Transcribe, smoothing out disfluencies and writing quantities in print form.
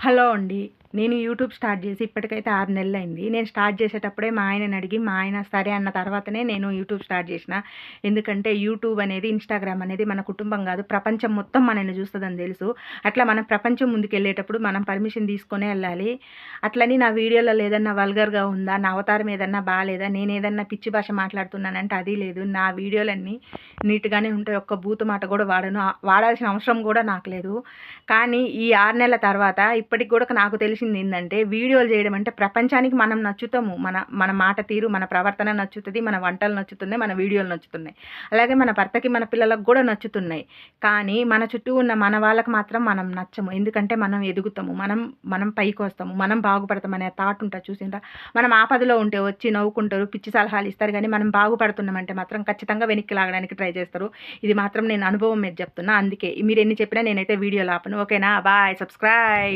Hello అండి. నేను YouTube start చేసి ఇప్పటికైతే 6 నెలలైంది. నేను స్టార్ట్ చేసేటప్పుడే మా ఆయనని అడిగి, మా ఆయన సరే అన్న తర్వాతనే నేను యూట్యూబ్ స్టార్ట్ చేసిన. ఎందుకంటే యూట్యూబ్ అనేది, ఇన్‌స్టాగ్రామ్ అనేది మన కుటుంబం కాదు, ప్రపంచం మొత్తం మనల్ని చూస్తదని తెలుసు. అట్లా మనం ప్రపంచం ముందుకెళ్ళేటప్పుడు మనం పర్మిషన్ తీసుకొనే ఎళ్ళాలి. అట్లని నా వీడియోలలో ఏదన్నా వల్గర్‌గా ఉందా, నా అవతారం ఏదన్నా బాలేదా, నేనేదన్నా పిచ్చి భాష మాట్లాడుతున్నానంటే అది లేదు. నా వీడియోలన్నీ నీట్‌గానే ఉంటాయి. ఒక్క బూతు మాట కూడా వాడను. వాడాల్సిన అవసరం కూడా నాకు లేదు. కానీ ఈ 6 నెలల తర్వాత ఇప్పటికి కూడా నాకు తెలిసిందేందంటే, వీడియోలు చేయడం అంటే ప్రపంచానికి మనం నచ్చుతాము. మన మన మాట తీరు, మన ప్రవర్తన నచ్చుతది, మన వంటలు నచ్చుతున్నాయి, మన వీడియోలు నచ్చుతున్నాయి. అలాగే మన భర్తకి, మన పిల్లలకు కూడా నచ్చుతున్నాయి. కానీ మన చుట్టూ ఉన్న మన వాళ్ళకి మాత్రం మనం నచ్చము. ఎందుకంటే మనం ఎదుగుతాము. మనం పైకొస్తాము. మనం బాగుపడతామనే థాట్ ఉంటది చూసిండ్రా? మనం ఆపదలో ఉంటే వచ్చి నవ్వుకుంటారు, పిచ్చి సలహాలు ఇస్తారు గానీ, మనం బాగుపడుతున్నామంటే మాత్రం ఖచ్చితంగా వెనక్కి లాగడానికి ట్రై చేస్తారు. ఇది మాత్రం నేను అనుభవం మీద చెప్తున్నా. అందుకే మీరెన్ని చెప్పినా నేనైతే వీడియోలు ఆపను. ఓకేనా? బాయ్. సబ్స్క్రైబ్.